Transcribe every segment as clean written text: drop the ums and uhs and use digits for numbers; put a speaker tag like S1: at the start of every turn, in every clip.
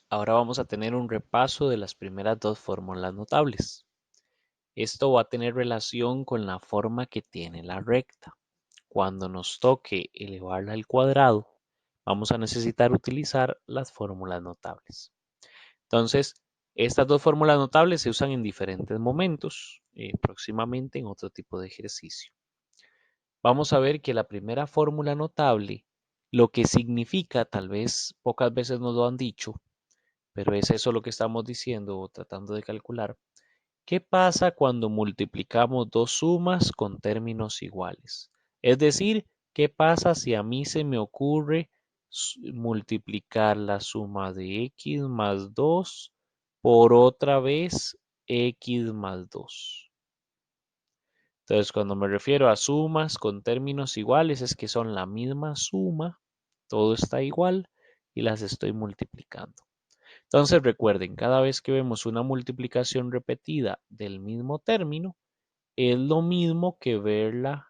S1: Ahora vamos a tener un repaso de las primeras dos fórmulas notables. Esto va a tener relación con la forma que tiene la recta. Cuando nos toque elevarla al cuadrado, vamos a necesitar utilizar las fórmulas notables. Entonces, estas dos fórmulas notables se usan en diferentes momentos, próximamente en otro tipo de ejercicio. Vamos a ver que la primera fórmula notable, lo que significa, tal vez pocas veces nos lo han dicho, pero es eso lo que estamos diciendo o tratando de calcular. ¿Qué pasa cuando multiplicamos dos sumas con términos iguales? Es decir, ¿qué pasa si a mí se me ocurre multiplicar la suma de x más 2 por otra vez x más 2? Entonces, cuando me refiero a sumas con términos iguales, es que son la misma suma, todo está igual y las estoy multiplicando. Entonces recuerden, cada vez que vemos una multiplicación repetida del mismo término, es lo mismo que verla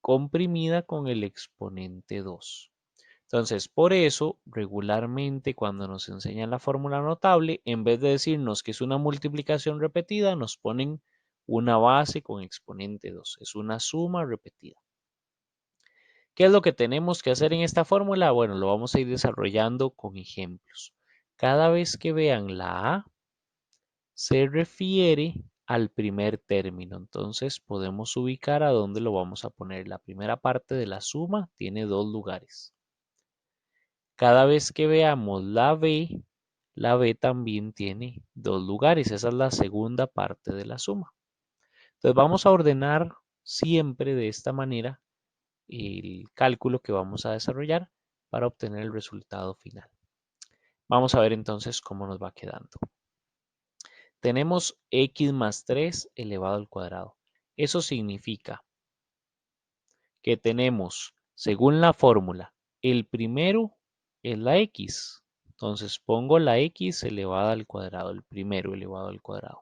S1: comprimida con el exponente 2. Entonces, por eso, regularmente cuando nos enseñan la fórmula notable, en vez de decirnos que es una multiplicación repetida, nos ponen una base con exponente 2. Es una suma repetida. ¿Qué es lo que tenemos que hacer en esta fórmula? Bueno, lo vamos a ir desarrollando con ejemplos. Cada vez que vean la A, se refiere al primer término. Entonces podemos ubicar a dónde lo vamos a poner. La primera parte de la suma tiene dos lugares. Cada vez que veamos la B también tiene dos lugares. Esa es la segunda parte de la suma. Entonces vamos a ordenar siempre de esta manera el cálculo que vamos a desarrollar para obtener el resultado final. Vamos a ver entonces cómo nos va quedando. Tenemos x más 3 elevado al cuadrado. Eso significa que tenemos, según la fórmula, el primero es la x. Entonces pongo la x elevada al cuadrado, el primero elevado al cuadrado.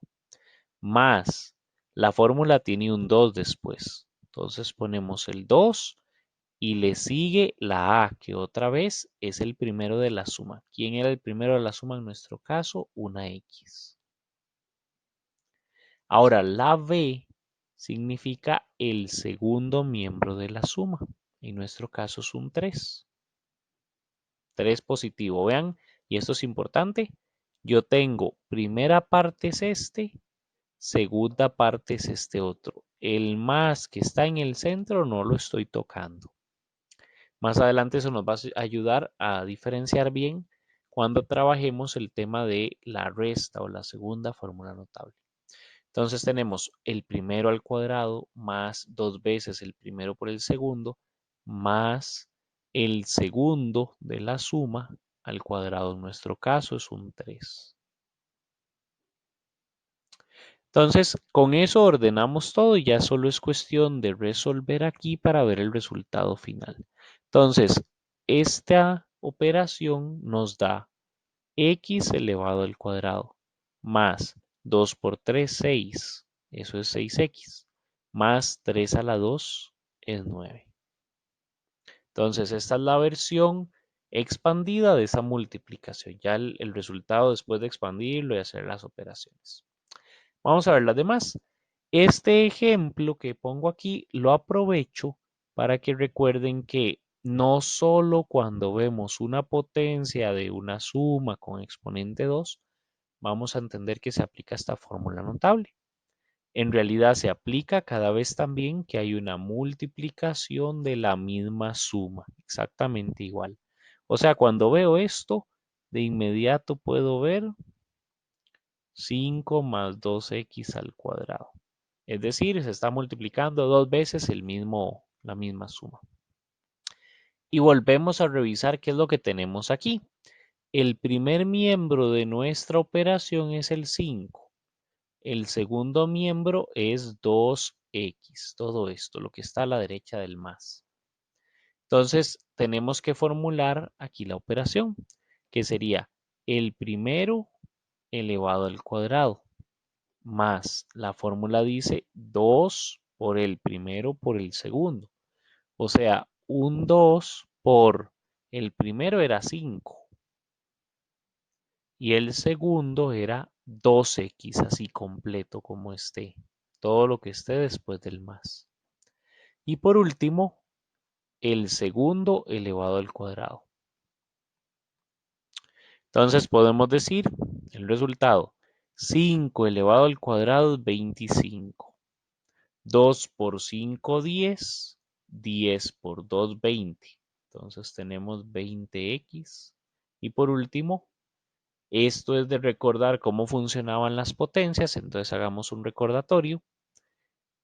S1: Más, la fórmula tiene un 2 después. Entonces ponemos el 2 y le sigue la a, que otra vez es el primero de la suma. ¿Quién era el primero de la suma en nuestro caso? Una x. Ahora, la b significa el segundo miembro de la suma. En nuestro caso es un 3. 3 positivo. Vean, y esto es importante. Yo tengo primera parte es este, segunda parte es este otro. El más que está en el centro no lo estoy tocando. Más adelante eso nos va a ayudar a diferenciar bien cuando trabajemos el tema de la resta o la segunda fórmula notable. Entonces tenemos el primero al cuadrado más dos veces el primero por el segundo más el segundo de la suma al cuadrado. En nuestro caso es un 3. Entonces, con eso ordenamos todo y ya solo es cuestión de resolver aquí para ver el resultado final. Entonces, esta operación nos da x elevado al cuadrado más 2 por 3, 6. Eso es 6x. Más 3 a la 2 es 9. Entonces, esta es la versión expandida de esa multiplicación. Ya el resultado después de expandirlo y hacer las operaciones. Vamos a ver las demás. Este ejemplo que pongo aquí lo aprovecho para que recuerden que no solo cuando vemos una potencia de una suma con exponente 2, vamos a entender que se aplica esta fórmula notable. En realidad se aplica cada vez también que hay una multiplicación de la misma suma, exactamente igual. O sea, cuando veo esto, de inmediato puedo ver 5 más 2x al cuadrado. Es decir, se está multiplicando dos veces la misma suma. Y volvemos a revisar qué es lo que tenemos aquí. El primer miembro de nuestra operación es el 5. El segundo miembro es 2x. Todo esto, lo que está a la derecha del más. Entonces, tenemos que formular aquí la operación, que sería el primero elevado al cuadrado. Más la fórmula dice 2 por el primero por el segundo. O sea, un 2 por El primero era 5 y el segundo era 2x, así completo como esté. Todo lo que esté después del más. Y por último, el segundo elevado al cuadrado. Entonces podemos decir el resultado. 5 elevado al cuadrado es 25. 2 por 5, 10. 10 por 2, 20. Entonces tenemos 20x. Y por último, esto es de recordar cómo funcionaban las potencias. Entonces hagamos un recordatorio.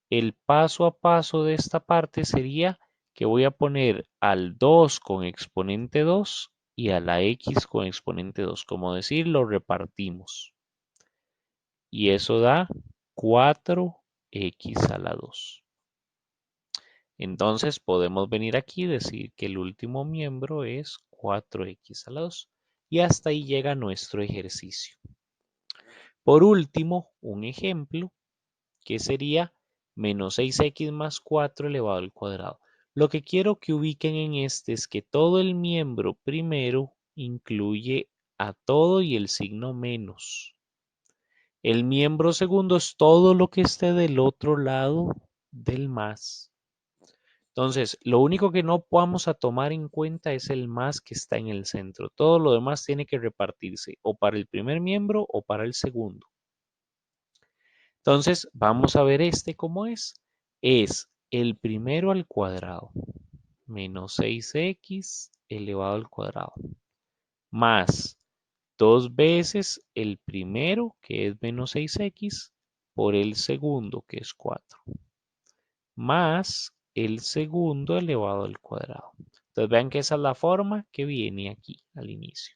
S1: El paso a paso de esta parte sería que voy a poner al 2 con exponente 2 y a la x con exponente 2. Como decir, lo repartimos. Y eso da 4x a la 2. Entonces podemos venir aquí y decir que el último miembro es 4x a la 2. Y hasta ahí llega nuestro ejercicio. Por último, un ejemplo que sería menos 6x más 4 elevado al cuadrado. Lo que quiero que ubiquen en este es que todo el miembro primero incluye a todo y el signo menos. El miembro segundo es todo lo que esté del otro lado del más. Entonces, lo único que no vamos a tomar en cuenta es el más que está en el centro. Todo lo demás tiene que repartirse o para el primer miembro o para el segundo. Entonces, vamos a ver este cómo es. Es el primero al cuadrado menos 6x elevado al cuadrado más 2 veces el primero, que es menos 6x, por el segundo, que es 4, más el segundo elevado al cuadrado. Entonces vean que esa es la forma que viene aquí al inicio.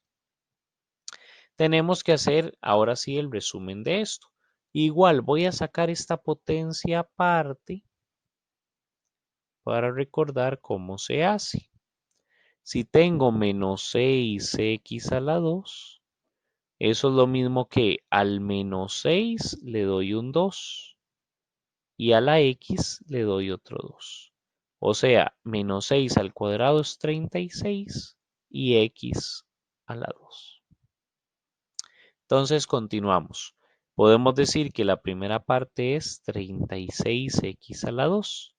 S1: Tenemos que hacer ahora sí el resumen de esto. Igual voy a sacar esta potencia aparte para recordar cómo se hace. Si tengo menos 6x a la 2, eso es lo mismo que al menos 6 le doy un 2 y a la x le doy otro 2. O sea, menos 6 al cuadrado es 36 y x a la 2. Entonces continuamos. Podemos decir que la primera parte es 36x a la 2.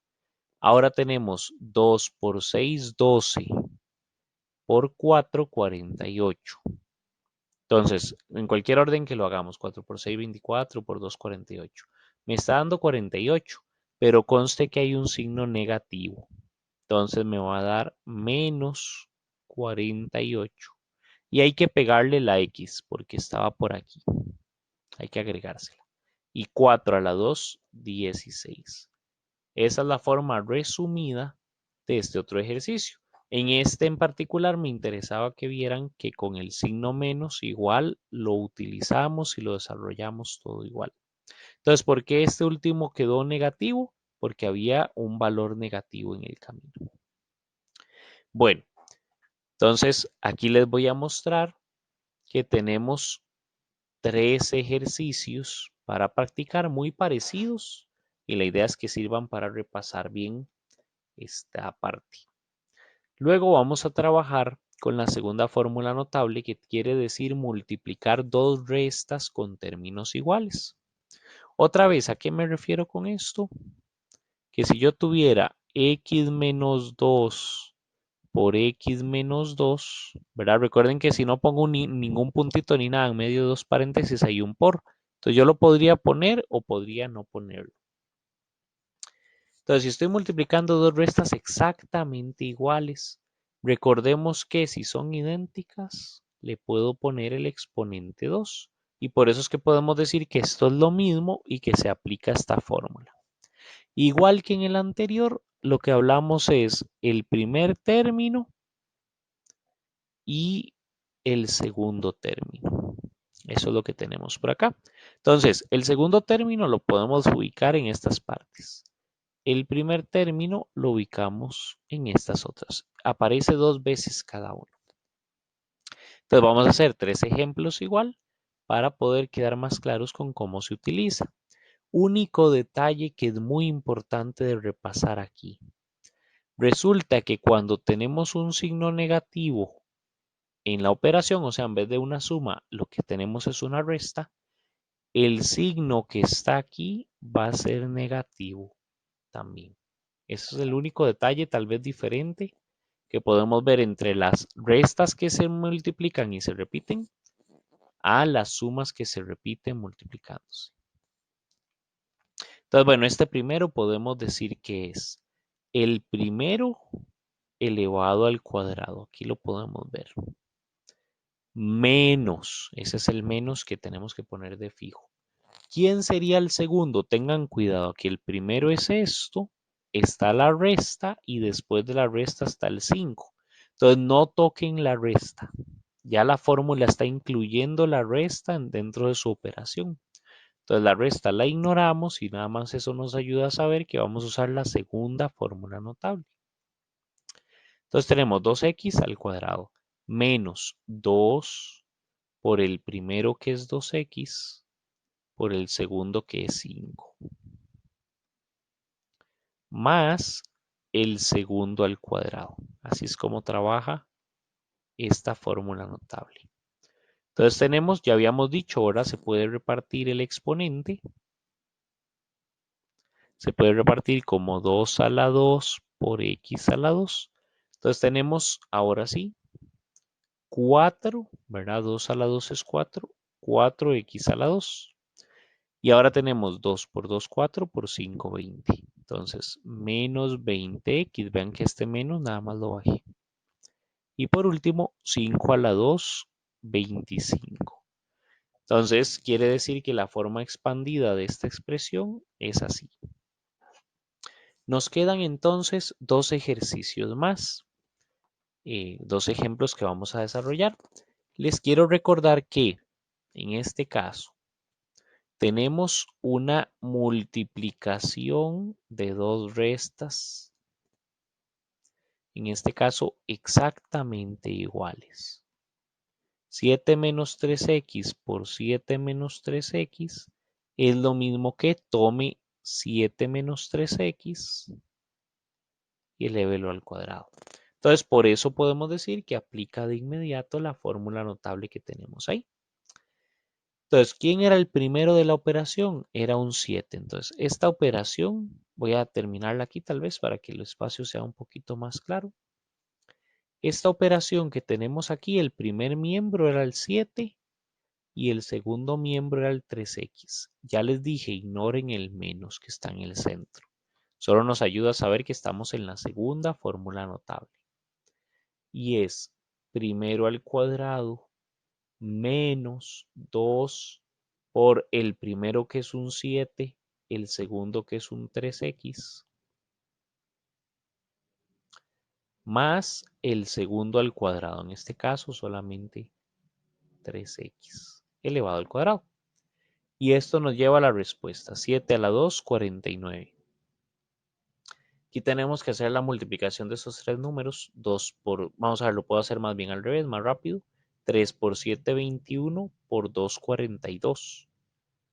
S1: Ahora tenemos 2 por 6, 12. Por 4, 48. Entonces, en cualquier orden que lo hagamos, 4 por 6, 24, por 2, 48. Me está dando 48, pero conste que hay un signo negativo. Entonces me va a dar menos 48. Y hay que pegarle la X porque estaba por aquí. Hay que agregársela. Y 4 a la 2, 16. Esa es la forma resumida de este otro ejercicio. En este en particular me interesaba que vieran que con el signo menos igual lo utilizamos y lo desarrollamos todo igual. Entonces, ¿por qué este último quedó negativo? Porque había un valor negativo en el camino. Bueno, entonces aquí les voy a mostrar que tenemos 3 ejercicios para practicar muy parecidos y la idea es que sirvan para repasar bien esta parte. Luego vamos a trabajar con la segunda fórmula notable que quiere decir multiplicar dos restas con términos iguales. Otra vez, ¿a qué me refiero con esto? Que si yo tuviera x menos 2 por x menos 2, ¿verdad? Recuerden que si no pongo ningún puntito ni nada en medio de dos paréntesis hay un por. Entonces yo lo podría poner o podría no ponerlo. Entonces, si estoy multiplicando dos restas exactamente iguales, recordemos que si son idénticas, le puedo poner el exponente 2. Y por eso es que podemos decir que esto es lo mismo y que se aplica esta fórmula. Igual que en el anterior, lo que hablamos es el primer término y el segundo término. Eso es lo que tenemos por acá. Entonces, el segundo término lo podemos ubicar en estas partes. El primer término lo ubicamos en estas otras. Aparece dos veces cada uno. Entonces vamos a hacer 3 ejemplos igual para poder quedar más claros con cómo se utiliza. Único detalle que es muy importante de repasar aquí. Resulta que cuando tenemos un signo negativo en la operación, o sea, en vez de una suma, lo que tenemos es una resta, el signo que está aquí va a ser negativo también. Ese es el único detalle tal vez diferente que podemos ver entre las restas que se multiplican y se repiten a las sumas que se repiten multiplicándose. Entonces, bueno, este primero podemos decir que es el primero elevado al cuadrado. Aquí lo podemos ver. Menos, ese es el menos que tenemos que poner de fijo. ¿Quién sería el segundo? Tengan cuidado, que el primero es esto, está la resta y después de la resta está el 5. Entonces no toquen la resta. Ya la fórmula está incluyendo la resta dentro de su operación. Entonces la resta la ignoramos y nada más eso nos ayuda a saber que vamos a usar la segunda fórmula notable. Entonces tenemos 2x al cuadrado menos 2 por el primero que es 2x por el segundo que es 5 más el segundo al cuadrado. Así es como trabaja esta fórmula notable. Entonces tenemos, ya habíamos dicho, ahora se puede repartir el exponente. Se puede repartir como 2 a la 2 por x a la 2. Entonces tenemos, ahora sí, 4, ¿verdad? 2 a la 2 es 4, 4x a la 2. Y ahora tenemos 2 por 2, 4 por 5, 20. Entonces, menos 20x. Vean que este menos nada más lo bajé. Y por último, 5 a la 2, 25. Entonces, quiere decir que la forma expandida de esta expresión es así. Nos quedan entonces dos ejercicios más, dos ejemplos que vamos a desarrollar. Les quiero recordar que en este caso tenemos una multiplicación de dos restas, en este caso exactamente iguales. 7 menos 3x por 7 menos 3x es lo mismo que tome 7 menos 3x y elévelo al cuadrado. Entonces, por eso podemos decir que aplica de inmediato la fórmula notable que tenemos ahí. Entonces, ¿quién era el primero de la operación? Era un 7. Entonces, esta operación, voy a terminarla aquí tal vez para que el espacio sea un poquito más claro. Esta operación que tenemos aquí, el primer miembro era el 7 y el segundo miembro era el 3x. Ya les dije, ignoren el menos que está en el centro. Solo nos ayuda a saber que estamos en la segunda fórmula notable. Y es primero al cuadrado menos 2 por el primero que es un 7, el segundo que es un 3x, más el segundo al cuadrado, en este caso solamente 3x elevado al cuadrado. Y esto nos lleva a la respuesta, 7 a la 2, 49. Aquí tenemos que hacer la multiplicación de esos tres números, 2 por, vamos a ver, lo puedo hacer más bien al revés, más rápido, 3 por 7, 21, por 2, 42.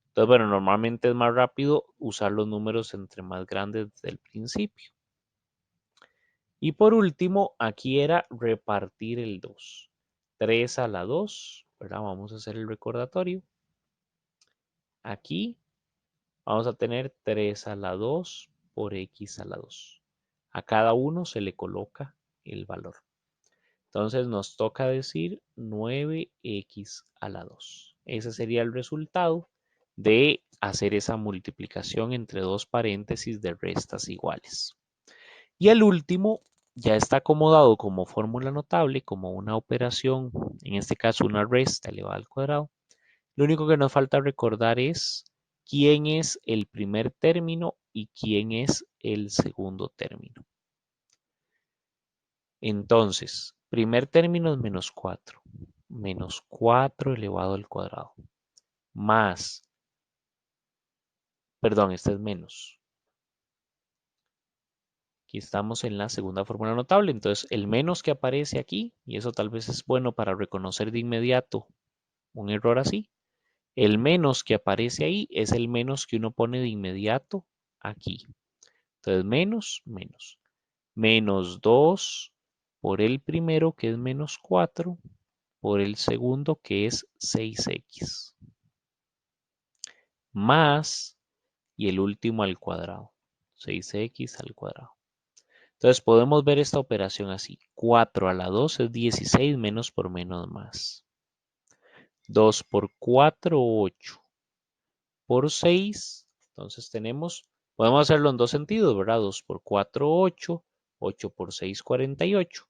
S1: Entonces, bueno, normalmente es más rápido usar los números entre más grandes desde el principio. Y por último, aquí era repartir el 2. 3 a la 2, ¿verdad? Vamos a hacer el recordatorio. Aquí vamos a tener 3 a la 2 por x a la 2. A cada uno se le coloca el valor. Entonces nos toca decir 9x a la 2. Ese sería el resultado de hacer esa multiplicación entre dos paréntesis de restas iguales. Y el último ya está acomodado como fórmula notable, como una operación, en este caso una resta elevada al cuadrado. Lo único que nos falta recordar es quién es el primer término y quién es el segundo término. Entonces, primer término es menos 4. Menos 4 elevado al cuadrado. Más, perdón, este es menos. Aquí estamos en la segunda fórmula notable. Entonces, el menos que aparece aquí, y eso tal vez es bueno para reconocer de inmediato un error así. El menos que aparece ahí es el menos que uno pone de inmediato aquí. Entonces, menos, menos. menos 2 por el primero, que es menos 4, por el segundo, que es 6x, más, y el último al cuadrado, 6x al cuadrado. Entonces podemos ver esta operación así. 4 a la 2 es 16, menos por menos más. 2 por 4, 8. Por 6, entonces podemos hacerlo en dos sentidos, ¿verdad? 2 por 4, 8. 8 por 6, 48.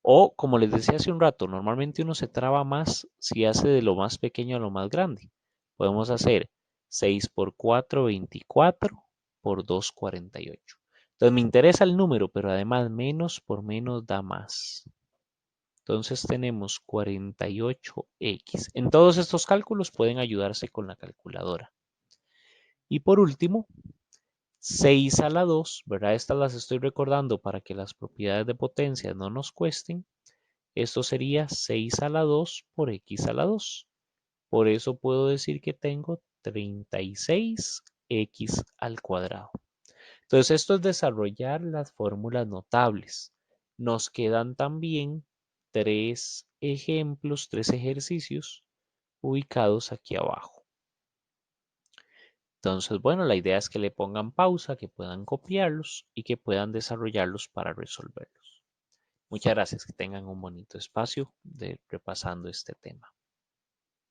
S1: O, como les decía hace un rato, normalmente uno se traba más si hace de lo más pequeño a lo más grande. Podemos hacer 6 por 4, 24, por 2, 48. Entonces me interesa el número, pero además menos por menos da más. Entonces tenemos 48x. En todos estos cálculos pueden ayudarse con la calculadora. Y por último, 6 a la 2, ¿verdad? Estas las estoy recordando para que las propiedades de potencia no nos cuesten. Esto sería 6 a la 2 por x a la 2. Por eso puedo decir que tengo 36x al cuadrado. Entonces esto es desarrollar las fórmulas notables. Nos quedan también tres ejemplos, tres ejercicios ubicados aquí abajo. Entonces, bueno, la idea es que le pongan pausa, que puedan copiarlos y que puedan desarrollarlos para resolverlos. Muchas gracias, que tengan un bonito espacio de repasando este tema.